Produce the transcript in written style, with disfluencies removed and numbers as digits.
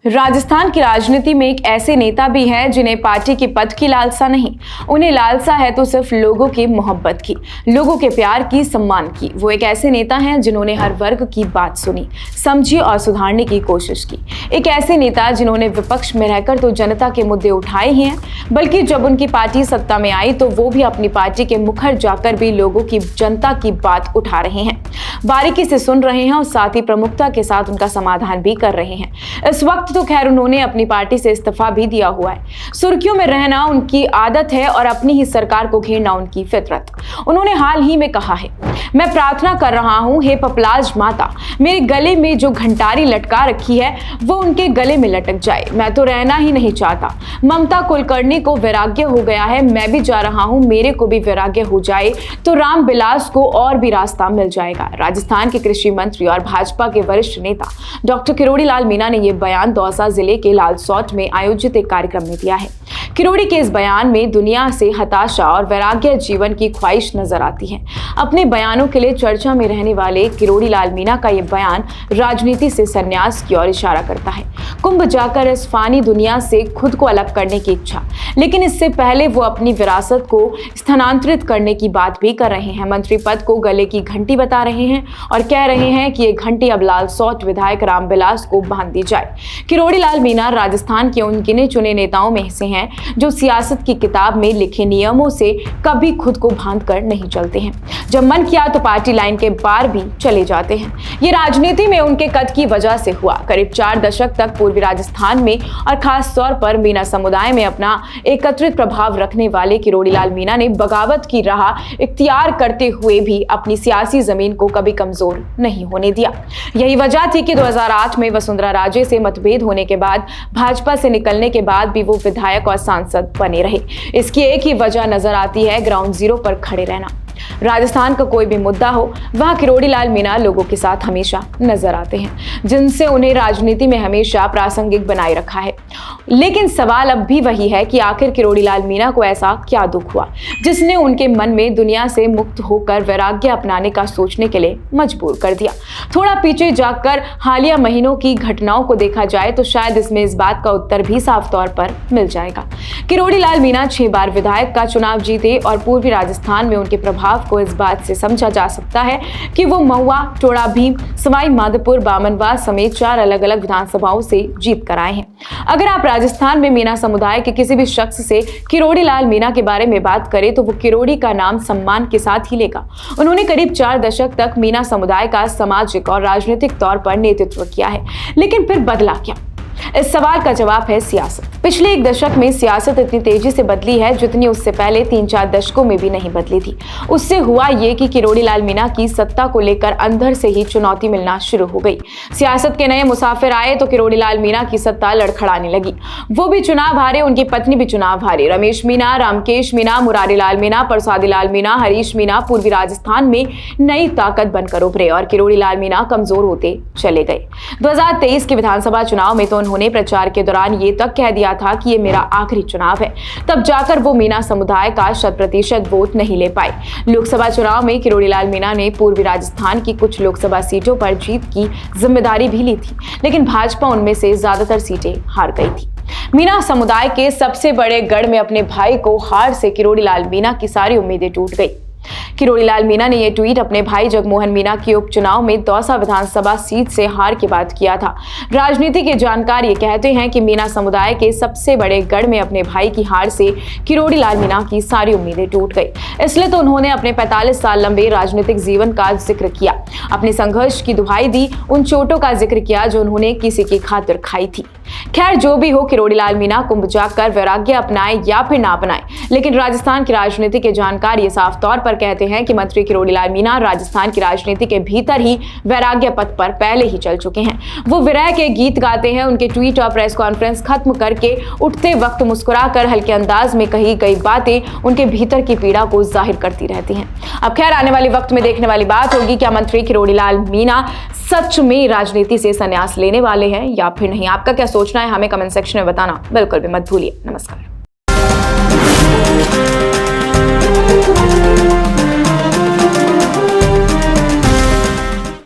राजस्थान की राजनीति में एक ऐसे नेता भी हैं जिन्हें पार्टी के पद की लालसा नहीं, उन्हें लालसा है तो सिर्फ लोगों की मोहब्बत की, लोगों के प्यार की, सम्मान की। वो एक ऐसे नेता हैं जिन्होंने हर वर्ग की बात सुनी, समझी और सुधारने की कोशिश की। एक ऐसे नेता जिन्होंने विपक्ष में रहकर तो जनता के मुद्दे उठाए ही हैं, बल्कि जब उनकी पार्टी सत्ता में आई तो वो भी अपनी पार्टी के मुखर जाकर भी लोगों की, जनता की बात उठा रहे हैं, बारीकी से सुन रहे हैं और साथ ही प्रमुखता के साथ उनका समाधान भी कर रहे हैं। इस वक्त तो खैर उन्होंने अपनी पार्टी से इस्तीफा भी दिया हुआ है। सुर्खियों में रहना उनकी आदत है और अपनी ही सरकार को घेरना उनकी फितरत। उन्होंने हाल ही में कहा है, मैं प्रार्थना कर रहा हूं, हे पपलाज माता, मेरे गले में जो घंटारी लटका रखी है वो उनके गले में लटक जाए। मैं तो रहना ही नहीं चाहता। ममता कुलकर्णी को वैराग्य हो गया है, मैं भी जा रहा हूं, मेरे को भी वैराग्य हो जाए तो राम बिलास को और भी रास्ता मिल जाएगा। राजस्थान के कृषि मंत्री और भाजपा के वरिष्ठ नेता डॉक्टर किरोड़ी लाल मीणा ने यह बयान दौसा जिले के लालसोट में आयोजित एक कार्यक्रम में दिया है। किरोड़ी के इस बयान में दुनिया से हताशा और वैराग्य जीवन की ख्वाहिश नजर आती है। अपने बयानों के लिए चर्चा में रहने वाले किरोड़ी लाल मीणा का यह बयान राजनीति से संन्यास की ओर इशारा करता है। कुंभ जाकर इस फानी दुनिया से खुद को अलग करने की इच्छा, लेकिन इससे पहले वो अपनी विरासत को स्थानांतरित करने की बात भी कर रहे हैं। मंत्री पद को गले की घंटी बता रहे हैं और कह रहे हैं कि ये घंटी अब लालसोट विधायक रामबिलास को बांध दी जाए। किरोड़ी लाल मीणा राजस्थान के उन गिने चुने नेताओं में से हैं जो सियासत की किताब में लिखे नियमों से कभी खुद को बांध कर नहीं चलते हैं। जब मन किया तो पार्टी लाइन के पार भी चले जाते हैं। ये राजनीति में उनके कद की वजह से हुआ। करीब 4 दशक तक पूर्वी राजस्थान में और खास तौर पर मीणा समुदाय में अपना एकत्रित प्रभाव रखने वाले किरोड़ी लाल मीणा ने बगावत की राह इख्तियार करते हुए भी अपनी सियासी जमीन को कभी कमजोर नहीं होने दिया। यही वजह थी कि 2008 में वसुंधरा राजे से मतभेद होने के बाद भाजपा से निकलने के बाद भी वो विधायक और सांसद बने रहे। इसकी एक ही वजह नजर आती है, ग्राउंड जीरो पर खड़े रहना। राजस्थान का कोई भी मुद्दा हो, वहां किरोड़ी लाल मीणा लोगों के साथ हमेशा नजर आते हैं, जिनसे उन्हें राजनीति में हमेशा प्रासंगिक बनाए रखा है। लेकिन सवाल अब भी वही है कि आखिर किरोड़ी लाल मीणा को ऐसा क्या दुख हुआ जिसने उनके मन में दुनिया से मुक्त होकर वैराग्य अपनाने का सोचने के लिए मजबूर कर दिया। थोड़ा पीछे जाकर हालिया महीनों की घटनाओं को देखा जाए तो शायद इसमें इस बात का उत्तर भी साफ तौर पर मिल जाएगा। किरोड़ी लाल मीणा 6 बार विधायक का चुनाव जीते और पूर्वी राजस्थान में उनके प्रभाव को इस बात से समझा जा सकता है कि वो महुआ, टोड़ा भीम, सवाई माधोपुर, बामनवास समेत 4 अलग-अलग विधानसभाओं से जीत कर आए हैं। अगर आप राजस्थान में मीणा समुदाय के किसी भी शख्स से किरोड़ी लाल मीणा के बारे में बात करें तो वो किरोड़ी का नाम सम्मान के साथ ही लेगा। उन्होंने करीब 4 दशक तक मीणा समुदाय का सामाजिक और राजनीतिक तौर पर नेतृत्व किया है, लेकिन फिर बदला क्या? इस सवाल का जवाब है सियासत। पिछले 1 दशक में सियासत इतनी तेजी से बदली है जितनी उससे पहले 3-4 दशकों में भी नहीं बदली थी। उससे हुआ ये कि किरोड़ी लाल मीणा की सत्ता को लेकर अंदर से ही चुनौती मिलना शुरू हो गई। सियासत के नए मुसाफिर आए तो किरोड़ी लाल मीणा की सत्ता लड़खड़ाने लगी। वो भी चुनाव हारे, उनकी पत्नी भी चुनाव हारे। रमेश मीणा, रामकेश मीणा, मुरारी लाल मीणा, प्रसादी लाल मीणा, हरीश मीणा पूर्वी राजस्थान में नई ताकत बनकर उभरे और किरोड़ी लाल मीणा कमजोर होते चले गए। 2023 के विधानसभा चुनाव में तो उन्होंने प्रचार के दौरान ये तक कह दिया था कि ये मेरा आखिरी चुनाव है। तब जाकर वो मीणा समुदाय का 100% वोट नहीं ले पाए। लोकसभा चुनाव में किरोड़ी लाल मीणा ने पूर्वी राजस्थान की कुछ लोकसभा सीटों पर जीत की जिम्मेदारी भी ली थी, लेकिन भाजपा उनमें से ज्यादातर सीटें हार गई थी। मीणा समुदाय के सबसे बड़े गढ़ में अपने भाई को हार से किरोड़ी लाल मीणा की सारी उम्मीदें टूट गई। किरोड़ी लाल मीणा ने यह ट्वीट अपने भाई जगमोहन मीणा की उपचुनाव में दौसा विधानसभा सीट से हार के बाद किया था। राजनीति के जानकार ये कहते हैं कि मीणा समुदाय के सबसे बड़े गढ़ में अपने भाई की हार से किरोड़ी लाल मीणा की सारी उम्मीदें टूट गई। इसलिए तो उन्होंने अपने 45 साल लंबे राजनीतिक जीवन का जिक्र किया, अपने संघर्ष की दुहाई दी, उन चोटों का जिक्र किया जो उन्होंने किसी की खातिर खाई थी। खैर जो भी हो, किरोड़ी लाल मीणा कुंभ जाकर वैराग्य अपनाए या फिर ना अपनाए, लेकिन राजस्थान की राजनीति के जानकार ये साफ तौर पर कहते हैं कि मंत्री किरोड़ी लाल मीणा राजस्थान की राजनीति के भीतर ही वैराग्य पथ पर पहले ही चल चुके हैं। वो विरह के गीत गाते हैं। उनके ट्वीट और प्रेस कॉन्फ्रेंस खत्म करके उठते वक्त मुस्कुराकर हल्के अंदाज में कही गई बातें उनके भीतर की पीड़ा को जाहिर करती रहती हैं। अब खैर आने वाले वक्त में देखने वाली बात होगी, क्या मंत्री किरोड़ी लाल मीणा सच में राजनीति से संन्यास लेने वाले हैं या फिर नहीं। आपका क्या सोचना है हमें कमेंट सेक्शन में बताना बिल्कुल भी मत भूलिए। नमस्कार।